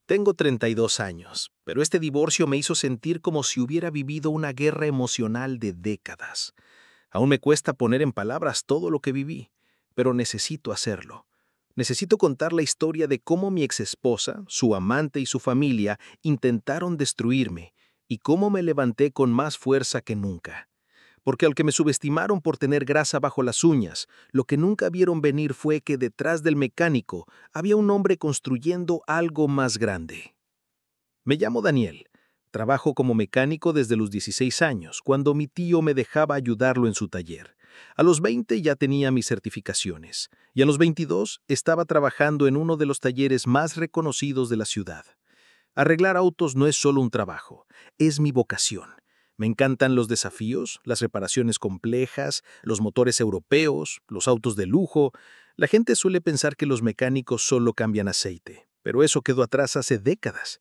Tengo 32 años, pero este divorcio me hizo sentir como si hubiera vivido una guerra emocional de décadas. Aún me cuesta poner en palabras todo lo que viví, pero necesito hacerlo. Necesito contar la historia de cómo mi exesposa, su amante y su familia intentaron destruirme y cómo me levanté con más fuerza que nunca. Porque aunque me subestimaron por tener grasa bajo las uñas, lo que nunca vieron venir fue que detrás del mecánico había un hombre construyendo algo más grande. Me llamo Daniel. Trabajo como mecánico desde los 16 años, cuando mi tío me dejaba ayudarlo en su taller. A los 20 ya tenía mis certificaciones, y a los 22 estaba trabajando en uno de los talleres más reconocidos de la ciudad. Arreglar autos no es solo un trabajo, es mi vocación. Me encantan los desafíos, las reparaciones complejas, los motores europeos, los autos de lujo. La gente suele pensar que los mecánicos solo cambian aceite, pero eso quedó atrás hace décadas.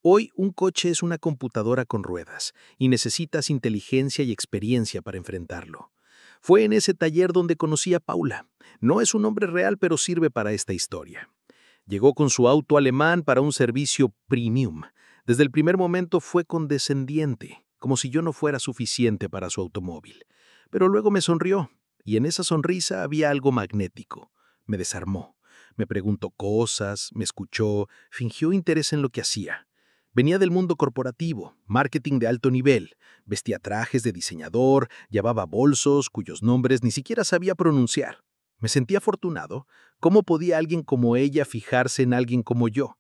Hoy un coche es una computadora con ruedas y necesitas inteligencia y experiencia para enfrentarlo. Fue en ese taller donde conocí a Paula. No es un nombre real, pero sirve para esta historia. Llegó con su auto alemán para un servicio premium. Desde el primer momento fue condescendiente, como si yo no fuera suficiente para su automóvil. Pero luego me sonrió, y en esa sonrisa había algo magnético. Me desarmó. Me preguntó cosas, me escuchó, fingió interés en lo que hacía. Venía del mundo corporativo, marketing de alto nivel, vestía trajes de diseñador, llevaba bolsos cuyos nombres ni siquiera sabía pronunciar. Me sentía afortunado. ¿Cómo podía alguien como ella fijarse en alguien como yo?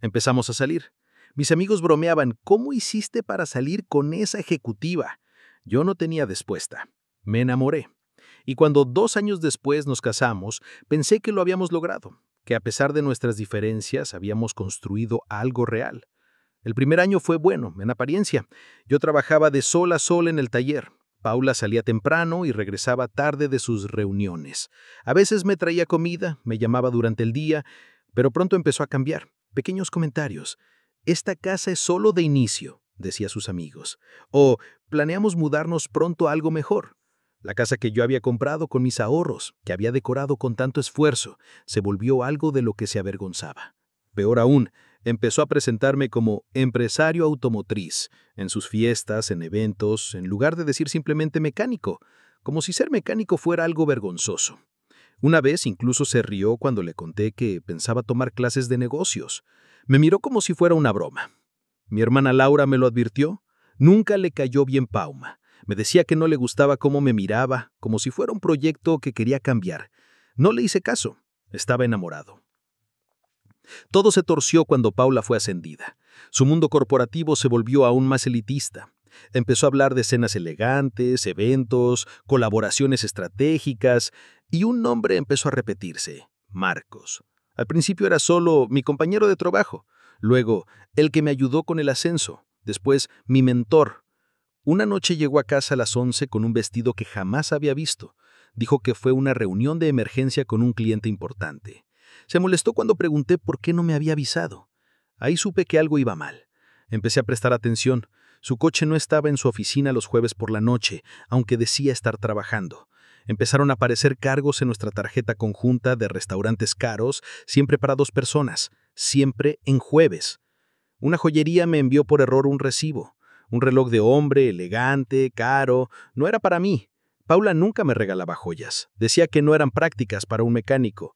Empezamos a salir. Mis amigos bromeaban, ¿cómo hiciste para salir con esa ejecutiva? Yo no tenía respuesta. Me enamoré. Y cuando 2 años después nos casamos, pensé que lo habíamos logrado, que a pesar de nuestras diferencias habíamos construido algo real. El primer año fue bueno, en apariencia. Yo trabajaba de sol a sol en el taller. Paula salía temprano y regresaba tarde de sus reuniones. A veces me traía comida, me llamaba durante el día, pero pronto empezó a cambiar. Pequeños comentarios. Esta casa es solo de inicio, decía a sus amigos. O planeamos mudarnos pronto a algo mejor. La casa que yo había comprado con mis ahorros, que había decorado con tanto esfuerzo, se volvió algo de lo que se avergonzaba. Peor aún, empezó a presentarme como empresario automotriz, en sus fiestas, en eventos, en lugar de decir simplemente mecánico, como si ser mecánico fuera algo vergonzoso. Una vez incluso se rió cuando le conté que pensaba tomar clases de negocios. Me miró como si fuera una broma. Mi hermana Laura me lo advirtió. Nunca le cayó bien Pauma. Me decía que no le gustaba cómo me miraba, como si fuera un proyecto que quería cambiar. No le hice caso. Estaba enamorado. Todo se torció cuando Paula fue ascendida. Su mundo corporativo se volvió aún más elitista. Empezó a hablar de cenas elegantes, eventos, colaboraciones estratégicas, y un nombre empezó a repetirse: Marcos. Al principio era solo mi compañero de trabajo, luego el que me ayudó con el ascenso, después mi mentor. Una noche llegó a casa a las 11 con un vestido que jamás había visto. Dijo que fue una reunión de emergencia con un cliente importante. Se molestó cuando pregunté por qué no me había avisado. Ahí supe que algo iba mal. Empecé a prestar atención. Su coche no estaba en su oficina los jueves por la noche, aunque decía estar trabajando. Empezaron a aparecer cargos en nuestra tarjeta conjunta de restaurantes caros, siempre para 2 personas, siempre en jueves. Una joyería me envió por error un recibo. Un reloj de hombre, elegante, caro. No era para mí. Paula nunca me regalaba joyas. Decía que no eran prácticas para un mecánico.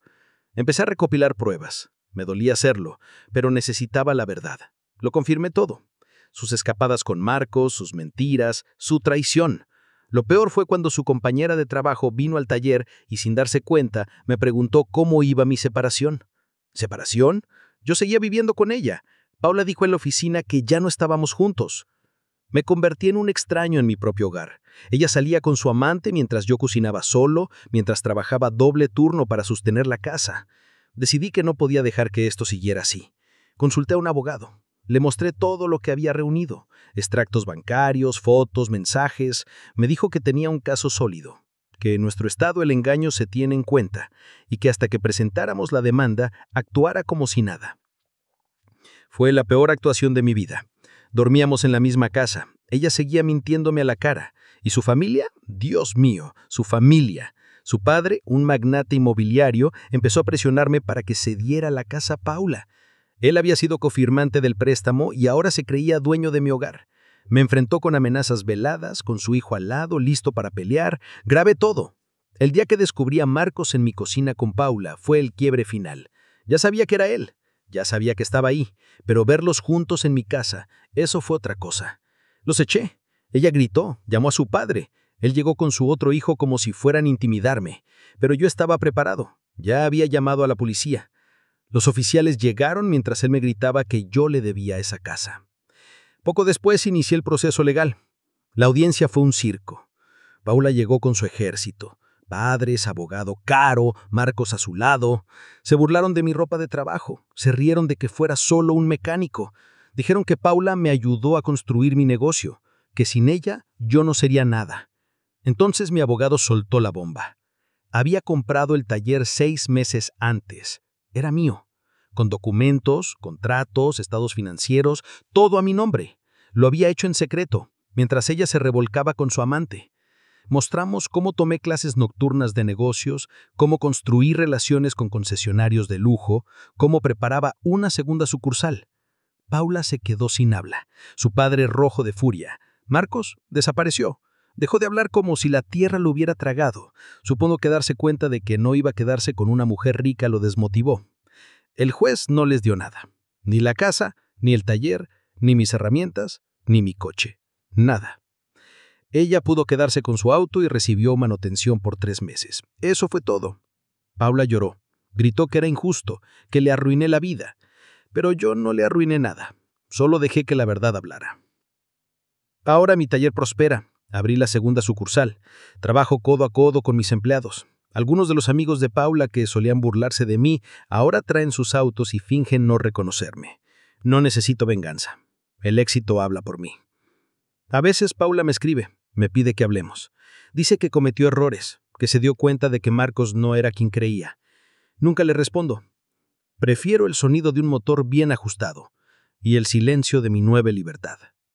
Empecé a recopilar pruebas. Me dolía hacerlo, pero necesitaba la verdad. Lo confirmé todo. Sus escapadas con Marcos, sus mentiras, su traición. Lo peor fue cuando su compañera de trabajo vino al taller y sin darse cuenta me preguntó cómo iba mi separación. ¿Separación? Yo seguía viviendo con ella. Paula dijo en la oficina que ya no estábamos juntos. Me convertí en un extraño en mi propio hogar. Ella salía con su amante mientras yo cocinaba solo, mientras trabajaba doble turno para sostener la casa. Decidí que no podía dejar que esto siguiera así. Consulté a un abogado. Le mostré todo lo que había reunido: extractos bancarios, fotos, mensajes. Me dijo que tenía un caso sólido, que en nuestro estado el engaño se tiene en cuenta y que hasta que presentáramos la demanda actuara como si nada. Fue la peor actuación de mi vida. Dormíamos en la misma casa. Ella seguía mintiéndome a la cara. ¿Y su familia? Dios mío, su familia. Su padre, un magnate inmobiliario, empezó a presionarme para que cediera la casa a Paula. Él había sido cofirmante del préstamo y ahora se creía dueño de mi hogar. Me enfrentó con amenazas veladas, con su hijo al lado, listo para pelear. Grabé todo. El día que descubrí a Marcos en mi cocina con Paula fue el quiebre final. Ya sabía que era él, ya sabía que estaba ahí, pero verlos juntos en mi casa, eso fue otra cosa. Los eché. Ella gritó, llamó a su padre. Él llegó con su otro hijo como si fueran a intimidarme, pero yo estaba preparado. Ya había llamado a la policía. Los oficiales llegaron mientras él me gritaba que yo le debía esa casa. Poco después inicié el proceso legal. La audiencia fue un circo. Paula llegó con su ejército. Padres, abogado caro, Marcos a su lado. Se burlaron de mi ropa de trabajo. Se rieron de que fuera solo un mecánico. Dijeron que Paula me ayudó a construir mi negocio, que sin ella yo no sería nada. Entonces mi abogado soltó la bomba. Había comprado el taller 6 meses antes. Era mío. Con documentos, contratos, estados financieros, todo a mi nombre. Lo había hecho en secreto, mientras ella se revolcaba con su amante. Mostramos cómo tomé clases nocturnas de negocios, cómo construí relaciones con concesionarios de lujo, cómo preparaba una segunda sucursal. Paula se quedó sin habla, su padre rojo de furia. Marcos desapareció. Dejó de hablar como si la tierra lo hubiera tragado. Supongo que darse cuenta de que no iba a quedarse con una mujer rica lo desmotivó. El juez no les dio nada. Ni la casa, ni el taller, ni mis herramientas, ni mi coche. Nada. Ella pudo quedarse con su auto y recibió manutención por 3 meses. Eso fue todo. Paula lloró. Gritó que era injusto, que le arruiné la vida. Pero yo no le arruiné nada. Solo dejé que la verdad hablara. Ahora mi taller prospera. Abrí la segunda sucursal. Trabajo codo a codo con mis empleados. Algunos de los amigos de Paula que solían burlarse de mí ahora traen sus autos y fingen no reconocerme. No necesito venganza. El éxito habla por mí. A veces Paula me escribe, me pide que hablemos. Dice que cometió errores, que se dio cuenta de que Marcos no era quien creía. Nunca le respondo. Prefiero el sonido de un motor bien ajustado y el silencio de mi nueva libertad.